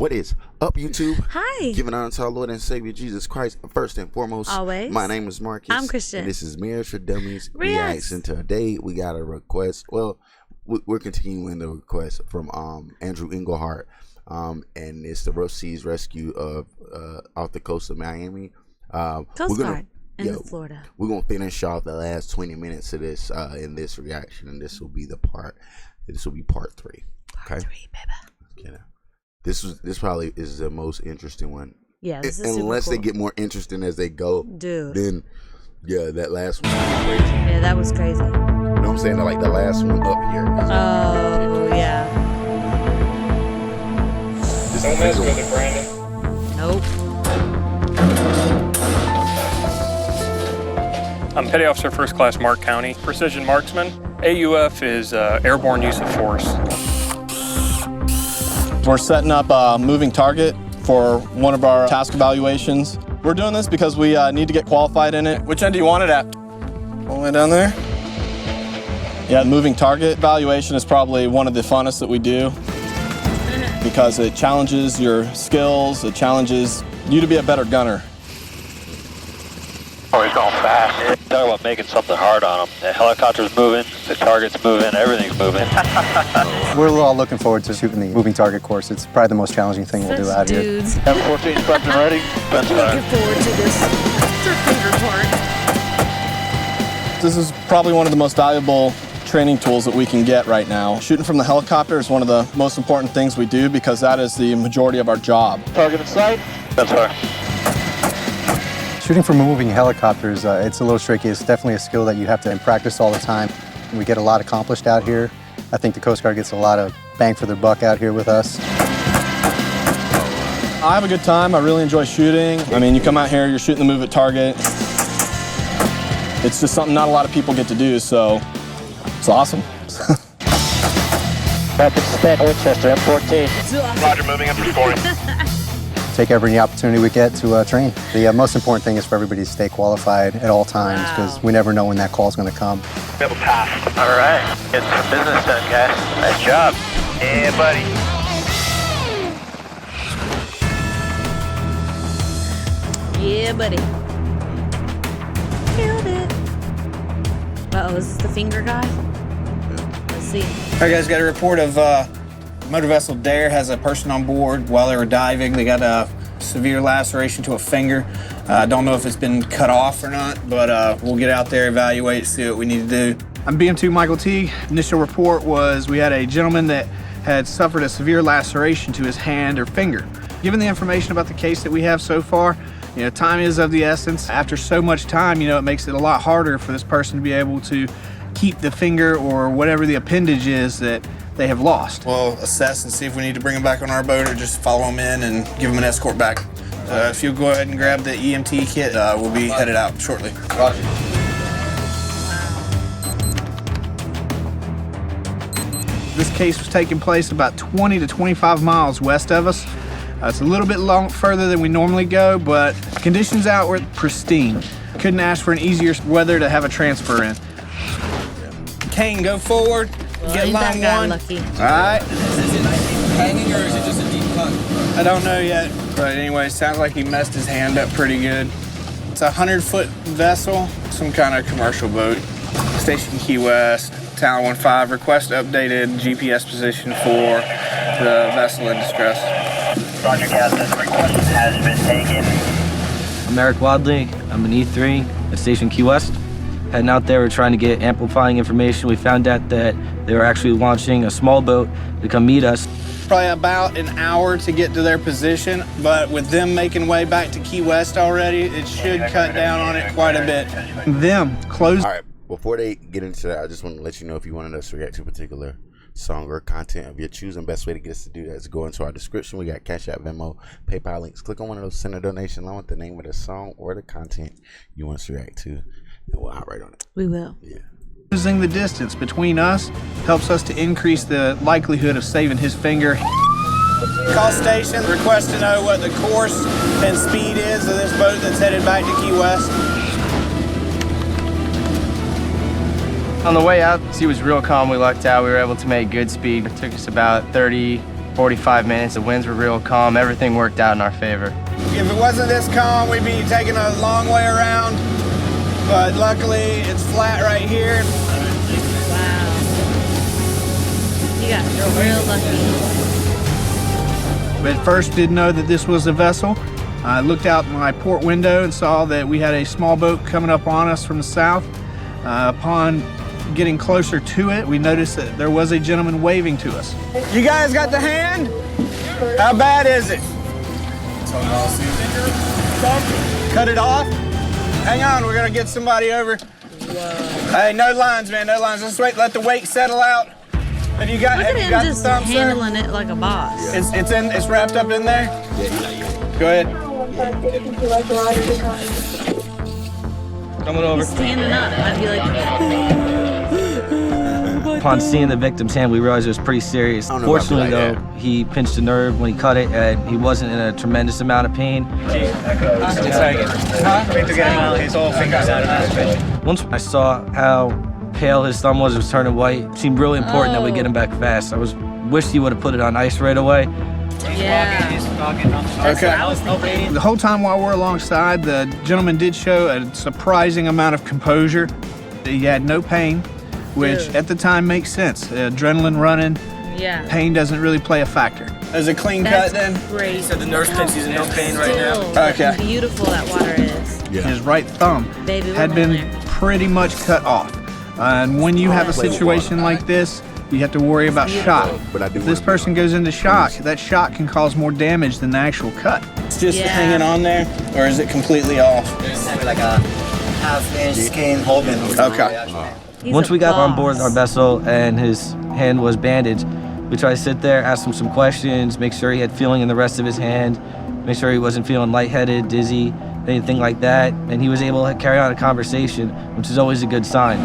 What is up, YouTube? Hi. Giving honor to our Lord and Savior Jesus Christ. First and foremost, Always. My name is Marcus. I'm Christian. And this is Marriage for Dummies Reacts. Reacts. And today we got a request. Well, we're continuing the request from Andrew Englehart. And it's the Rough Seas rescue of off the coast of Miami. Coast Guard in Florida. We're gonna finish off the last 20 minutes of this in this reaction, and this will be part 3. Okay. Part 3, baby. Yeah. This probably is the most interesting one. Yeah, this is unless super they get more interesting as they go. Dude. Then that last one was crazy. Yeah, that was crazy. You know what I'm saying? Like the last one up here. Oh, yeah. Don't mess with it, Brandon. Nope. I'm Petty Officer First Class Mark County, Precision Marksman. AUF is Airborne Use of Force. We're setting up a moving target for one of our task evaluations. We're doing this because we need to get qualified in it. Which end do you want it at? All the way down there? Yeah, the moving target evaluation is probably one of the funnest that we do because it challenges your skills, it challenges you to be a better gunner. Oh, he's going fast. Talk about making something hard on him. The helicopter's moving, the target's moving, everything's moving. We're all looking forward to shooting the moving target course. It's probably the most challenging thing we'll do out here. Dudes. M14 prepped and ready. That's Looking forward to this. It's our favorite part. This is probably one of the most valuable training tools that we can get right now. Shooting from the helicopter is one of the most important things we do because that is the majority of our job. Target in sight. That's her. Shooting from moving helicopters, it's a little tricky. It's definitely a skill that you have to practice all the time. We get a lot accomplished out here. I think the Coast Guard gets a lot of bang for their buck out here with us. I have a good time. I really enjoy shooting. I mean, you come out here, you're shooting the move at target. It's just something not a lot of people get to do, so it's awesome. Back at Stan Winchester, M14. Roger, moving up to scoring. Take every opportunity we get to train. The most important thing is for everybody to stay qualified at all times because we never know when that call is going to come. We have a pass. All right. Get some business done, guys. Nice job. Yeah, buddy. Yeah, buddy. Killed it. Uh-oh, is this the finger guy? Let's see. All right, guys, got a report of motor vessel Dare has a person on board while they were diving. They got a severe laceration to a finger. I don't know if it's been cut off or not, but we'll get out there, evaluate, see what we need to do. I'm BM2 Michael T. Initial report was we had a gentleman that had suffered a severe laceration to his hand or finger. Given the information about the case that we have so far, time is of the essence. After so much time, it makes it a lot harder for this person to be able to keep the finger or whatever the appendage is that they have lost. We'll assess and see if we need to bring them back on our boat or just follow them in and give them an escort back. If you'll go ahead and grab the EMT kit, we'll be headed out shortly. Roger. This case was taking place about 20 to 25 miles west of us. It's a little bit further than we normally go, but conditions out were pristine. Couldn't ask for an easier weather to have a transfer in. Kane, go forward. Get Ain't that line guy one. lucky? All right. Is it hanging or is it just a deep cut? I don't know yet, but anyway, sounds like he messed his hand up pretty good. It's a 100-foot vessel, some kind of commercial boat. Station Key West, Tower 15. Request updated GPS position for the vessel in distress. Roger, Captain. Request has been taken. I'm Eric Wadley. I'm an E3 at Station Key West. Heading out there, we're trying to get amplifying information. We found out that they were actually launching a small boat to come meet us. Probably about an hour to get to their position, but with them making way back to Key West already, it should cut down on it quite a bit. Them close. All right, before they get into that, I just want to let you know if you wanted us to react to a particular song or content of your choosing, best way to get us to do that is go into our description. We got Cash App, Venmo, PayPal links. Click on one of those, send a donation along with the name of the song or the content you want us to react to, and we'll outright on it. We will. Yeah. Losing the distance between us helps us to increase the likelihood of saving his finger. Call station, request to know what the course and speed is of this boat that's headed back to Key West. On the way out, she was real calm. We lucked out. We were able to make good speed. It took us about 30 45 minutes. The winds were real calm. Everything worked out in our favor. If it wasn't this calm, we'd be taking a long way around. But luckily, it's flat right here. Wow. You got real lucky. But at first didn't know that this was a vessel. I looked out my port window and saw that we had a small boat coming up on us from the south. Upon getting closer to it, we noticed that there was a gentleman waving to us. You guys got the hand? How bad is it? Cut it off? Hang on, we're gonna get somebody over. Whoa. Hey, no lines, man, no lines. Let's wait, let the weight settle out. Have you got, Look at have you him got just the thumb, handling sir? it like a boss. It's wrapped up in there? Go ahead. Coming over. He's standing up. I'd be like, Upon seeing the victim's hand, we realized it was pretty serious. I don't know about Fortunately, like though, he pinched a nerve when he cut it, and he wasn't in a tremendous amount of pain. Once I saw how pale his thumb was, it was turning white. It seemed really important that we get him back fast. I wished he would have put it on ice right away. yeah. Okay. The whole time while we're alongside, the gentleman did show a surprising amount of composure. He had no pain, which Dude. at the time makes sense. Adrenaline running, Yeah. pain doesn't really play a factor. There's a clean That's cut then? great. The nurse thinks he's in no pain right now. Still, Okay. beautiful that water is. Yeah. His right thumb Baby, we're had going been there. pretty much cut off. And when you have a situation like this, you have to worry about shock. But I do If this wanna- person goes into shock, that shock can cause more damage than the actual cut. It's just Yeah. hanging on there, or is it completely off? Like a half-inch skin holding. Okay. He's Once a we got on board boss. our vessel and his hand was bandaged, we tried to sit there, ask him some questions, make sure he had feeling in the rest of his hand, make sure he wasn't feeling lightheaded, dizzy, anything like that. And he was able to carry on a conversation, which is always a good sign.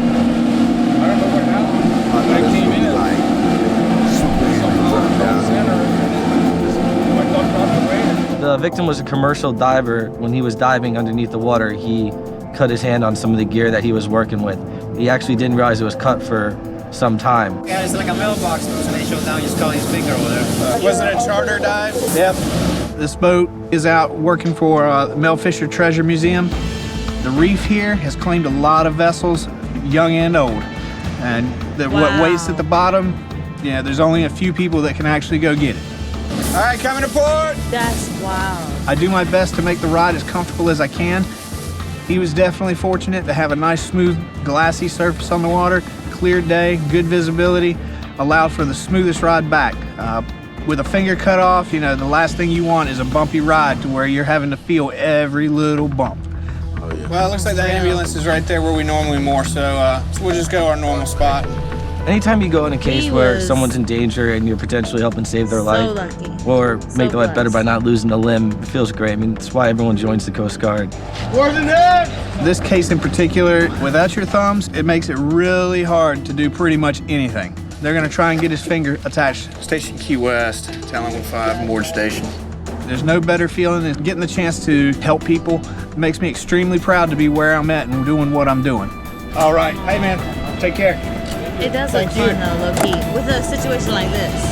The victim was a commercial diver. When he was diving underneath the water, he cut his hand on some of the gear that he was working with. He actually didn't realize it was cut for some time. Yeah, it's like a mailbox, and they show down, just call his finger over there. Was it a charter dive? Yep. This boat is out working for Mel Fisher Treasure Museum. The reef here has claimed a lot of vessels, young and old. And what waits at the bottom, there's only a few people that can actually go get it. All right, coming to port. That's wild. I do my best to make the ride as comfortable as I can. He was definitely fortunate to have a nice, smooth, glassy surface on the water, clear day, good visibility, allowed for the smoothest ride back. With a finger cut off, the last thing you want is a bumpy ride to where you're having to feel every little bump. Oh, yeah. Well, it looks like the ambulance is right there where we normally moor, so we'll just go our normal spot. Anytime you go in a case He where was someone's in danger and you're potentially helping save their life, lucky. or So make their life better blessed. by not losing a limb, it feels great. I mean, that's why everyone joins the Coast Guard. This case in particular, without your thumbs, it makes it really hard to do pretty much anything. They're gonna try and get his finger attached. Station Key West, Talon 15, moored station. There's no better feeling than getting the chance to help people. It makes me extremely proud to be where I'm at and doing what I'm doing. All right, hey man, take care. It does look fun though, low key, with a situation like this.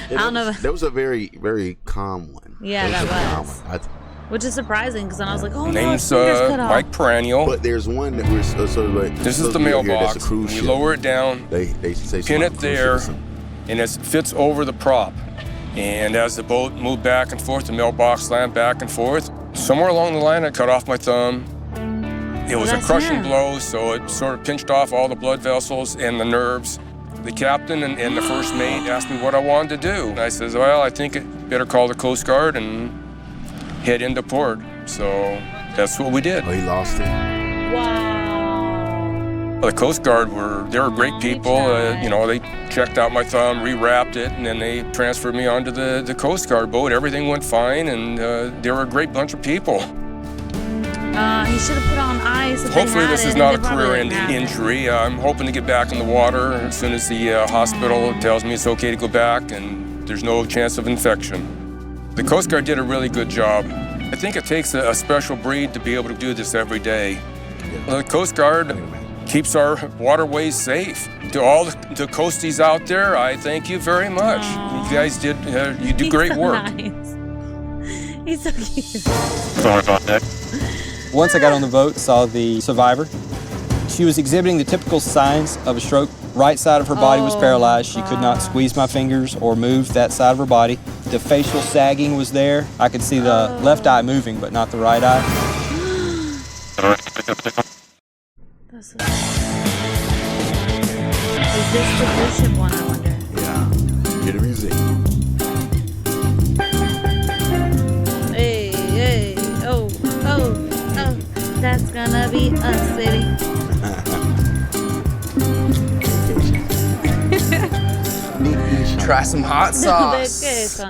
I don't know. That was a very, very calm one. Yeah, That that a calm was. one. Which is surprising because then I was like, oh no, his Name's finger's cut off. Mike Perennial. But there's one that we're so like. This is the mailbox. That's a cruise You ship. lower it down, They say pin it something there, cruise ship. and it fits over the prop. And as the boat moved back and forth, the mailbox slammed back and forth. Somewhere along the line, I cut off my thumb. It was a That's crushing him. blow, so it sort of pinched off all the blood vessels and the nerves. The captain and the first mate asked me what I wanted to do. And I says, well, I think it better call the Coast Guard and head into port. So that's what we did. Oh, he lost it. Wow. The Coast Guard they were great people. tried. They checked out my thumb, rewrapped it, and then they transferred me onto the Coast Guard boat. Everything went fine, and they were a great bunch of people. He should have put on ice. If Hopefully they had this it, is and not they a probably career-ending didn't have it. injury. I'm hoping to get back in the water as soon as the hospital tells me it's okay to go back and there's no chance of infection. The Coast Guard did a really good job. I think it takes a special breed to be able to do this every day. The Coast Guard keeps our waterways safe. To all the coasties out there, I thank you very much. Aww. You guys you do great so work. Nice. He's so cute. Sorry about that. Once I got on the boat, saw the survivor. She was exhibiting the typical signs of a stroke. Right side of her body was paralyzed. She could not squeeze my fingers or move that side of her body. The facial sagging was there. I could see the left eye moving, but not the right eye. That's so Is this the cruise ship one, I wonder? Yeah. Hear the music. Hey, hey, oh, oh, oh. That's gonna be a city. Try some hot sauce.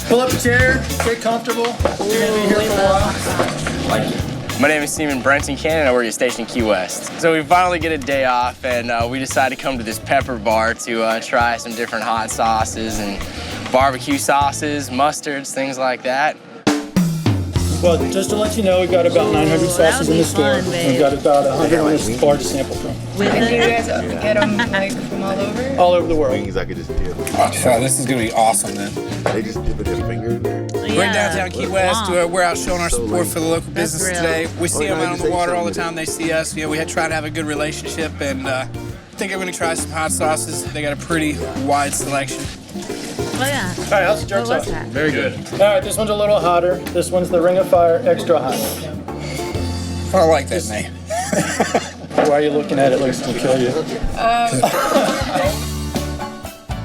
Pull up a chair, get comfortable. You're gonna be here for a while. My name is Seaman Brenton Cannon. I work at Station Key West. So we finally get a day off, and we decided to come to this pepper bar to try some different hot sauces and barbecue sauces, mustards, things like that. Well, just to let you know, we've got about 900 sauces in the store. We've got about 100 on this bar to sample from. And do you guys get them like from all over? All over the world. Wings I could just dip. Oh, this is gonna be awesome then. They just dip their finger in there. We're in downtown Key West. We're out showing our support for the local business today. We see them out on the water all the time. They see us. You know, we had tried to have a good relationship, and I think I'm gonna try some hot sauces. They got a pretty wide selection. Oh yeah. All right, how's the jerk sauce? Very good. All right, this one's a little hotter. This one's the Ring of Fire Extra Hot. I like that name. Why are you looking at it? Looks to kill you.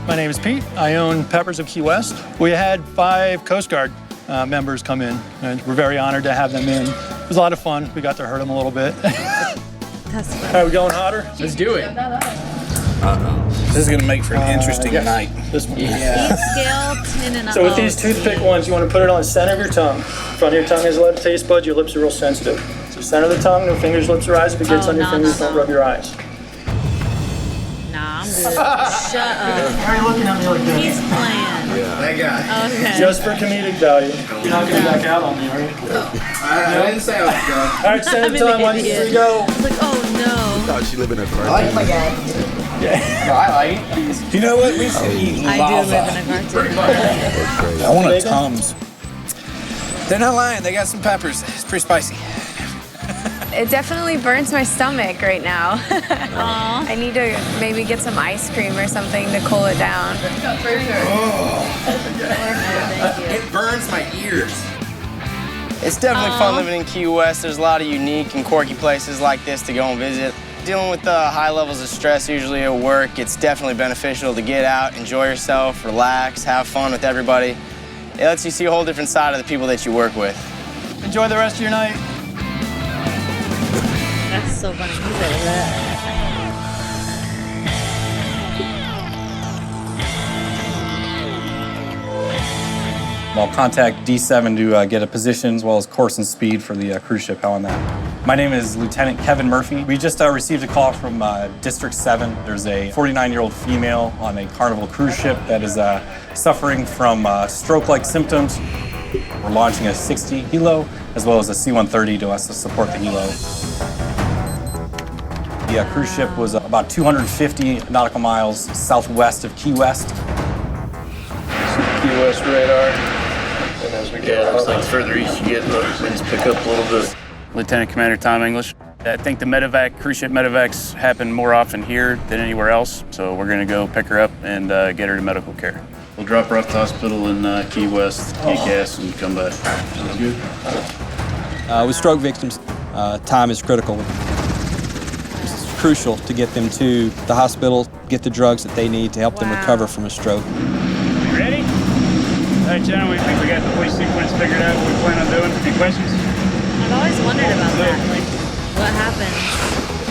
My name is Pete. I own Peppers of Key West. We had 5 Coast Guard members come in, and we're very honored to have them in. It was a lot of fun. We got to hurt them a little bit. That's fun. All right, we going hotter? Let's do it. This is gonna make for an interesting night. This one. Each scale 10 So with these toothpick ones, you want to put it on the center of your tongue. Front of your tongue has a lot of taste buds. Your lips are real sensitive. So center of the tongue, no fingers, lips, or eyes. If it gets on your fingers, don't rub your eyes. Nah, I'm good. Shut up. Why are you looking at me like that? He's playing. That guy. Okay. Just for comedic value. You're not gonna back out on me, are you? I didn't say I was going. All right, center of the tongue. 1, 2, 3, go. I was like, oh no. Thought she lived in a car. I like my guy. Yeah. I like it. You know what? We should eat I lava. do live in a cartoon. I want a Tums. They're not lying. They got some peppers. It's pretty spicy. It definitely burns my stomach right now. Aw. I need to maybe get some ice cream or something to cool it down. It burns my ears. It's definitely fun living in Key West. There's a lot of unique and quirky places like this to go and visit. Dealing with high levels of stress usually at work, it's definitely beneficial to get out, enjoy yourself, relax, have fun with everybody. It lets you see a whole different side of the people that you work with. Enjoy the rest of your night. That's so funny. He said that. I'll contact D7 to get a position as well as course and speed for the cruise ship. How on that? My name is Lieutenant Kevin Murphy. We just received a call from District 7. There's a 49-year-old female on a Carnival cruise ship that is suffering from stroke-like symptoms. We're launching a 60 helo as well as a C-130 to support the helo. The cruise ship was about 250 nautical miles southwest of Key West. Key West radar. And as we go looks like further east you get, the winds pick up a little bit. Lieutenant Commander Tom English. I think the medevac, cruise ship medevacs happen more often here than anywhere else, so we're gonna go pick her up and get her to medical care. We'll drop her off to the hospital in Key West, get gas, and come back. Sounds good? With stroke victims, time is critical. It's crucial to get them to the hospital, get the drugs that they need to help them recover from a stroke. Ready? All right, gentlemen, we think we got the whole sequence figured out what we plan on doing. Any questions? I've always wondered about that. Like, what happens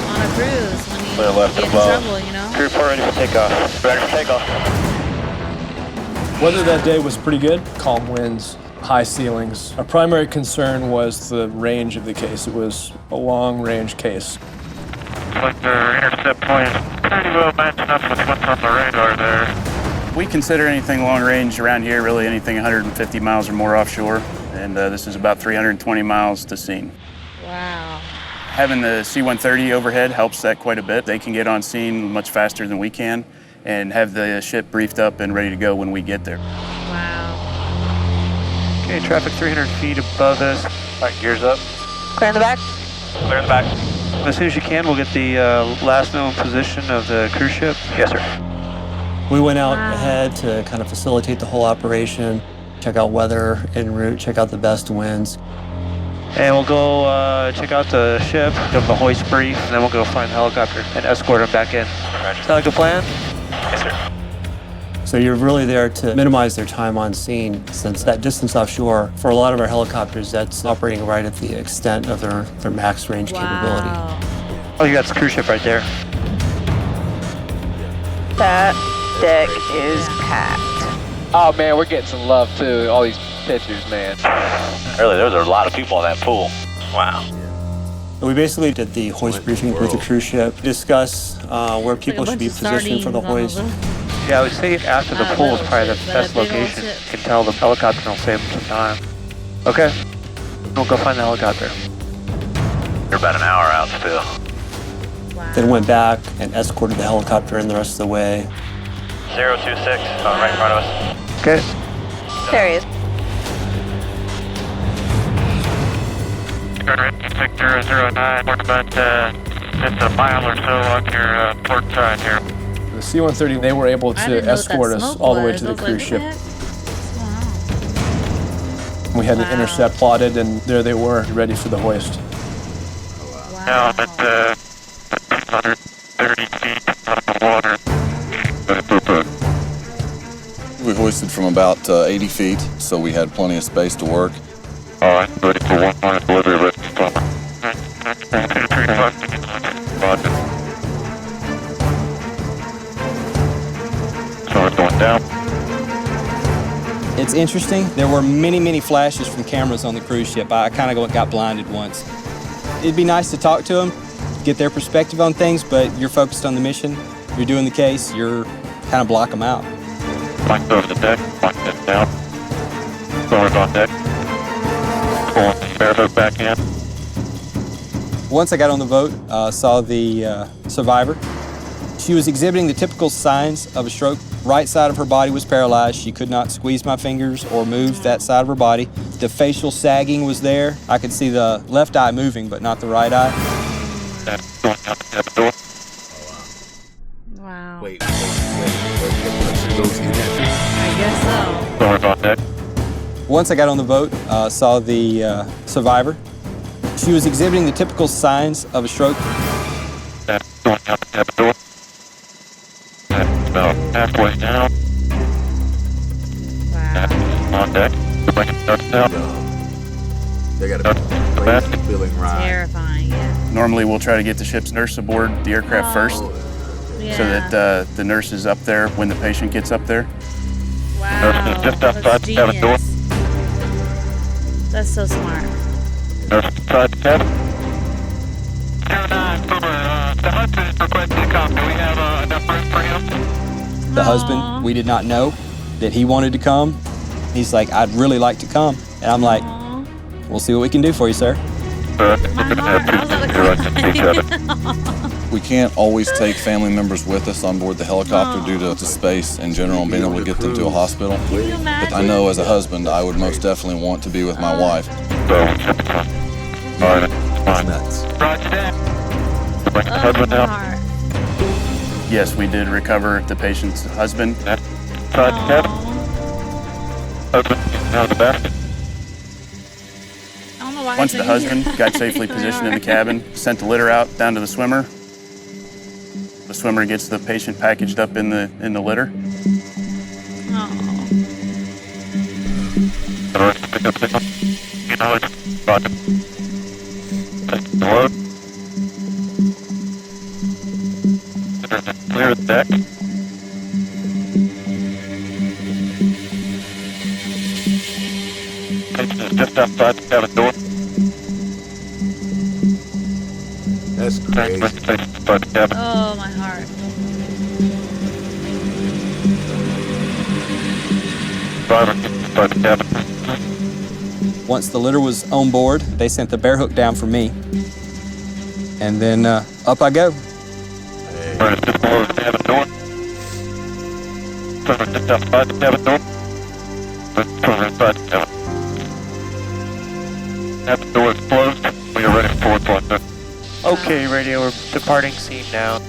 on a cruise when you get in trouble, you know? Crew report ready for takeoff. Ready for takeoff. Weather that day was pretty good. Calm winds, high ceilings. Our primary concern was the range of the case. It was a long-range case. Like their intercept point is pretty well matched up with what's on the radar there. We consider anything long range around here really anything 150 miles or more offshore, and this is about 320 miles to scene. Wow. Having the C-130 overhead helps that quite a bit. They can get on scene much faster than we can and have the ship briefed up and ready to go when we get there. Wow. Okay, traffic 300 feet above us. All right, gears up. Clear in the back. Clear in the back. As soon as you can, we'll get the last known position of the cruise ship. Yes, sir. We went out ahead to kind of facilitate the whole operation, check out weather en route, check out the best winds. And we'll go check out the ship, give them the hoist brief, and then we'll go find the helicopter and escort them back in. Sound like a plan? Yes, sir. So you're really there to minimize their time on scene, since that distance offshore, for a lot of our helicopters, that's operating right at the extent of their max range capability. Oh, you got the cruise ship right there. That deck is packed. Oh man, we're getting some love too. All these pictures, man. Earlier, there was a lot of people in that pool. Wow. We basically did the hoist briefing with the cruise ship, discuss where people should be positioned for the hoist. Yeah, I would say after the pool is probably the best location. You can tell the helicopter will save them some time. Okay, we'll go find the helicopter. You're about an hour out still. Then went back and escorted the helicopter in the rest of the way. 026, right in front of us. Okay. There he is. Victor 09, we're about just a mile or so on your port side here. The C-130, they were able to escort us all the way to the cruise ship. We had an intercept plotted, and there they were, ready for the hoist. Now I'm at 130 feet out of the water. We hoisted from about 80 feet, so we had plenty of space to work. All right, ready for 1 minute delivery, ready to stop. So it's going down. It's interesting. There were many flashes from cameras on the cruise ship. I kind of got blinded once. It'd be nice to talk to them, get their perspective on things, but you're focused on the mission. You're doing the case. You're kind of block them out. Flank over the deck, flank it down. Forward on deck. Pulling the airhook back in. Once I got on the boat, saw the survivor. She was exhibiting the typical signs of a stroke. Right side of her body was paralyzed. She could not squeeze my fingers or move that side of her body. The facial sagging was there. I could see the left eye moving, but not the right eye. Wow. Wait. I guess so. Forward on deck. Once I got on the boat, saw the survivor. She was exhibiting the typical signs of a stroke. About halfway down. Wow. On deck. Bring it down. They got a crazy feeling ride. Terrifying, yeah. Normally, we'll try to get the ship's nurse aboard the aircraft first, Yeah. so that the nurse is up there when the patient gets up there. Wow. Nurse is just outside That's the cabin door. genius. That's so smart. Nurse inside the cabin. 09, Boomer, the husband is requesting to come. Do we have enough room for him? The husband, we did not know that he wanted to come. He's like, I'd really like to come. And I'm like, we'll see what we can do for you, sir. We can't always take family members with us on board the helicopter due to space in general and being able to get them to a hospital. But I know as a husband, I would most definitely want to be with my wife. All right, fine. Roger that. Bring the husband down. Yes, we did recover the patient's husband. Inside the cabin. Husband out of the basket. Once the husband got safely positioned in the cabin, sent the litter out down to the swimmer. The swimmer gets the patient packaged up in the litter. Pick up signal. You know it. Roger. Take the load. Clear the deck. Patient is just outside the cabin door. That's crazy. Oh, my heart. Driver, get inside the cabin. Once the litter was on board, they sent the bear hook down for me. and then up I go. Door is closed. We are ready for deployment. Okay, radio, we're departing scene now.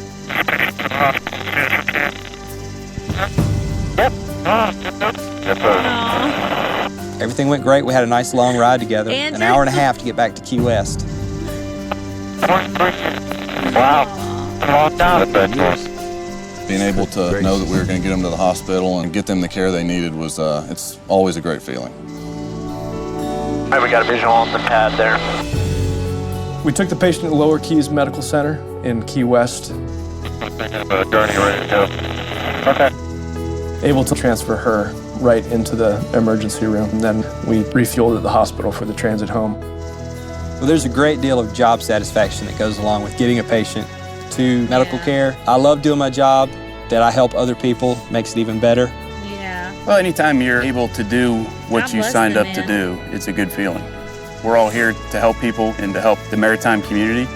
Everything went great. We had a nice long ride together. Andrew. An hour and a half to get back to Key West. Wow. Long time. Being able to know that we were going to get them to the hospital and get them the care they needed was, it's always a great feeling. All right, we got a visual on the pad there. We took the patient to Lower Keys Medical Center in Key West. Gurney ready to go. Okay. Able to transfer her right into the emergency room, and then we refueled at the hospital for the transit home. Well, there's a great deal of job satisfaction that goes along with getting a patient to medical care. I love doing my job. That I help other people makes it even better. Yeah. Well, anytime you're able to do what God you bless signed them, up to man. do, it's a good feeling. We're all here to help people and to help the maritime community.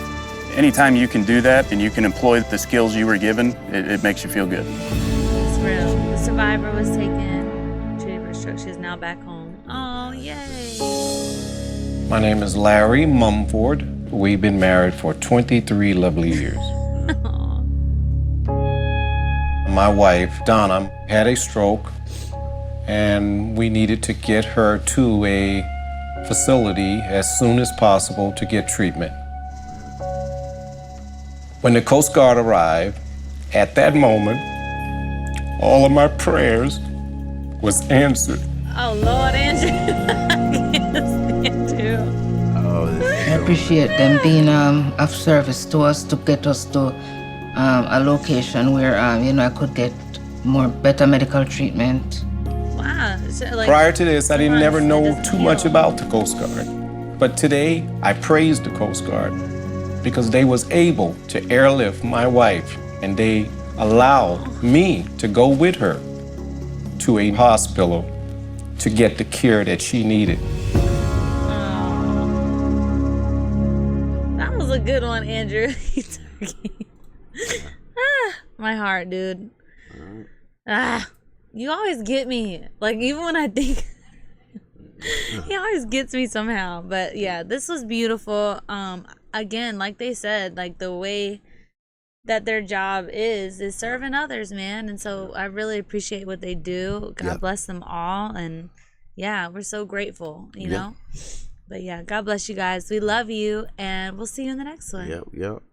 Anytime you can do that and you can employ the skills you were given, it makes you feel good. It's real. The survivor was taken, treated for stroke. She's now back home. Oh, yay. My name is Larry Mumford. We've been married for 23 lovely years. My wife, Donna, had a stroke, and we needed to get her to a facility as soon as possible to get treatment. When the Coast Guard arrived, at that moment, all of my prayers was answered. Oh, Lord, Andrew. Andrew. I appreciate them being of service to us to get us to a location where I could get better medical treatment. Wow. So, like, Prior to this, I didn't never know doesn't too much about the Coast Guard. But today, I praise the Coast Guard because they was able to airlift my wife, and they allowed me to go with her to a hospital to get the care that she needed. That was a good one, Andrew. My heart, dude. You always get me. Like, even when I think he always gets me somehow. But yeah, this was beautiful. Again, like they said, like the way that their job is serving others, man. And so I really appreciate what they do. God bless them all. And yeah, we're so grateful, you know. But yeah, God bless you guys. We love you, and we'll see you in the next one. Yep.